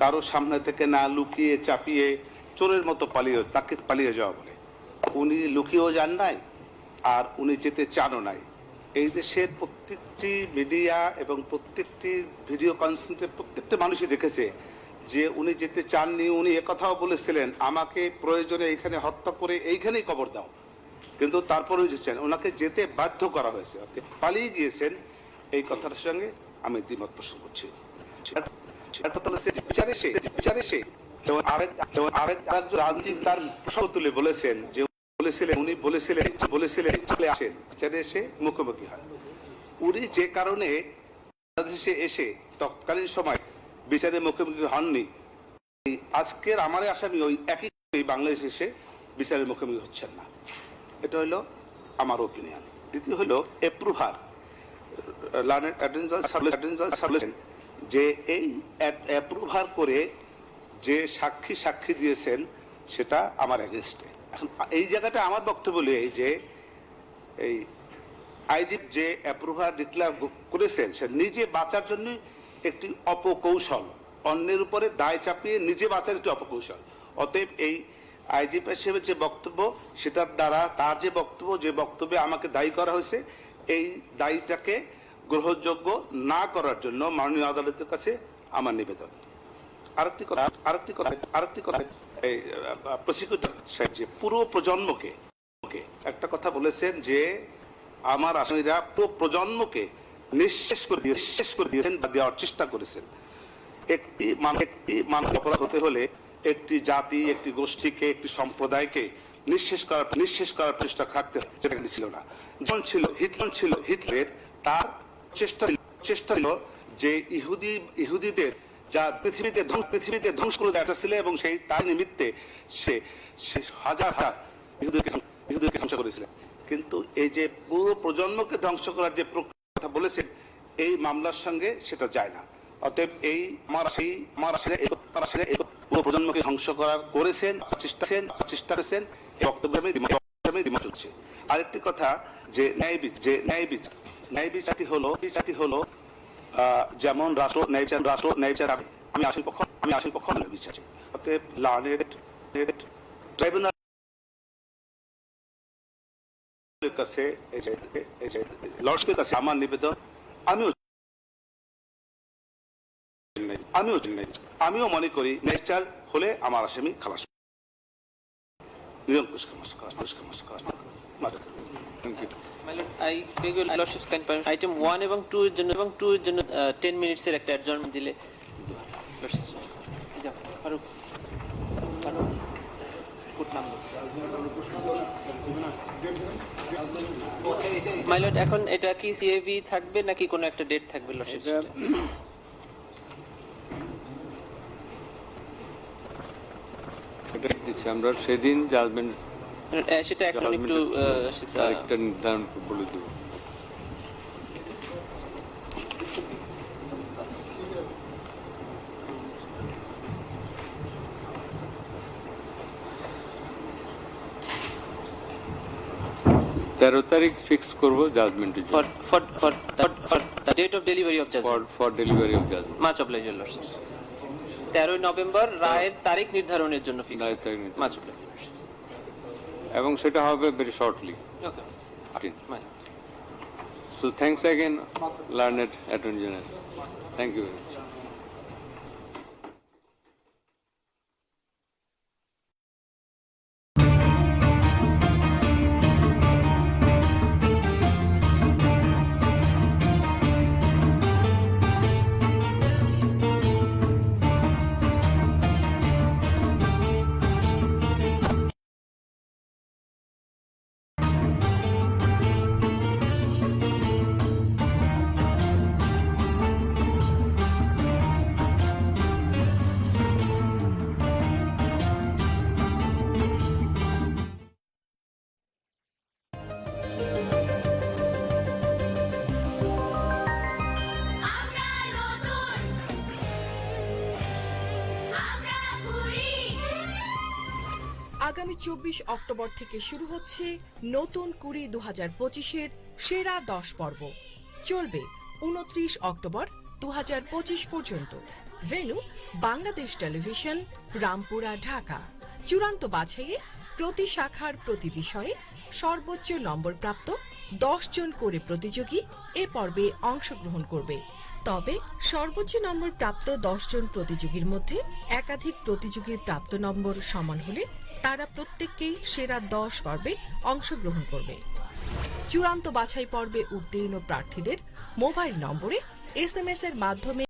কারো সামনে থেকে না লুকিয়ে চাপিয়ে চোরের মতো তাকে পালিয়ে যাওয়া বলে। উনি লুকিয়েও যান নাই, আর উনি যেতে চানও নাই। এই দেশের প্রত্যেকটি মিডিয়া এবং প্রত্যেকটি ভিডিও কনফারেন্সে প্রত্যেকটা মানুষই দেখেছে যে উনি যেতে চাননি। উনি একথাও বলেছিলেন, আমাকে প্রয়োজনে এইখানে হত্যা করে এইখানেই কবর দাও, কিন্তু তারপরেও যেছেন, ওনাকে যেতে বাধ্য করা হয়েছে, পালিয়ে গিয়েছেন। এই কথার সঙ্গে আমি দ্বিমত পোষণ করছি। রাজনীতি তার প্রসঙ্গ তুলে বলেছেন যে উনি বলেছিলেন আসেন বিচারে এসে মুখোমুখি হয়। উনি যে কারণে বাংলাদেশে এসে তৎকালীন সময় বিচারে মুখোমুখি হননি, আজকের আমার আসামি ওই একই বাংলাদেশে এসে বিচারের মুখোমুখি হচ্ছেন না। এটা হলো আমার ওপিনিয়ন। দ্বিতীয় হলো অ্যাপ্রুভার যে এই অ্যাপ্রুভার করে যে সাক্ষী দিয়েছেন সেটা আমার এগেইনস্টে। এখন এই জায়গাটা আমার বক্তব্য এই যে এই আইজি যে অ্যাপ্রুভার ডিক্লেয়ার করেছেন সে নিজে বাঁচার জন্য একটি অপকৌশল, অন্যের উপরে দায় চাপিয়ে নিজে বাঁচার একটি অপকৌশল। অতএব এই আইজিপি সাহেবের যে বক্তব্য সেটার দ্বারা তার যে বক্তব্যে আমাকে দায়ী করা হয়েছে, এই দায়ীটাকে গ্রহণযোগ্য না করার জন্য মাননীয় আদালতের কাছে আমার নিবেদন। আরেকটি কথা এই প্রসিকিউটর সাহেব যে পুরো প্রজন্মকে একটা কথা বলেছেন যে আমার আসামিরা পুরো প্রজন্মকে নিঃশেষ করে দিয়েছেন বা দেওয়ার চেষ্টা করেছেন। একটি মানুষ অপরাধ হতে হলে একটি জাতি, একটি গোষ্ঠীকে, একটি সম্প্রদায়কে নিঃশেষ করার চেষ্টা থাকতে হয়, যেটা ছিল না। যখন ছিল হিটলের, তার চেষ্টা ছিল যে ইহুদিদের যা পৃথিবীতে ধ্বংস করে দেওয়া ছিল, এবং সেই তার নিমিত্তে সে হাজার ইহুদিকে ধ্বংস করেছিলেন। কিন্তু এই যে পুরো প্রজন্মকে ধ্বংস করার যে কথা বলেছেন, এই মামলার সঙ্গে সেটা যায় না। অতএব এই পুরো প্রজন্মকে ধ্বংস করেছেন, চেষ্টা করেছেন, এই বক্তব্য আমি দ্বিমত হচ্ছে। আরেকটি কথা যে ন্যায় বিচারটি হলো যেমন রাষ্ট্র আমি আসল পক্ষ বিচার। অতএব লার্নেড ট্রাইব্যুনালের কাছে লর্ডসের কাছে আমার নিবেদন, আমিও মনে করি ন্যায়চার হলে আমার আসামি খালাস। I beg your lordship's kind permission. Item 1 এবং 2 এর জন্য 10 মিনিটস এর একটা অ্যাডজার্নমেন্ট দিলে। যাও Farooq code number my lord. এখন এটা কি সিএভি থাকবে নাকি কোনো একটা ডেট থাকবে লর্ডশিপ? আমরা সেদিন জাজমেন্ট সেটা এখন একটু আরেকটা নির্ধারণ বলে দেব। তেরো তারিখ ফিক্স করবো জাজমেন্টের জন্য, for the date of delivery of judgment, for delivery of judgment. much obliged your lordship। 13 November রায়ের তারিখ নির্ধারণের জন্য ফিক্স, much obliged। এবং সেটা হবে very shortly. Okay. So thanks again, learned Attorney General. Thank you very much. আগামী 24 October থেকে শুরু হচ্ছে নতুন কুড়ি 2025-এর সেরা 10 পর্ব। চলবে 29 অক্টোবর 2025 পর্যন্ত। Venue Bangladesh television, Rampura, Dhaka. চূড়ান্ত বাছাইয়ে প্রতি শাখার প্রতি বিষয়ে সর্বোচ্চ নম্বরপ্রাপ্ত 10 জন করে প্রতিযোগী এ পর্বে অংশগ্রহণ করবে। তবে সর্বোচ্চ নম্বর প্রাপ্ত 10 জন প্রতিযোগীর মধ্যে একাধিক প্রতিযোগীর প্রাপ্ত নম্বর সমান হলে তারা প্রত্যেককেই সেরা 10 পর্বে অংশগ্রহণ করবে। চূড়ান্ত বাছাই পর্বে উত্তীর্ণ প্রার্থীদের মোবাইল নম্বরে SMS এর মাধ্যমে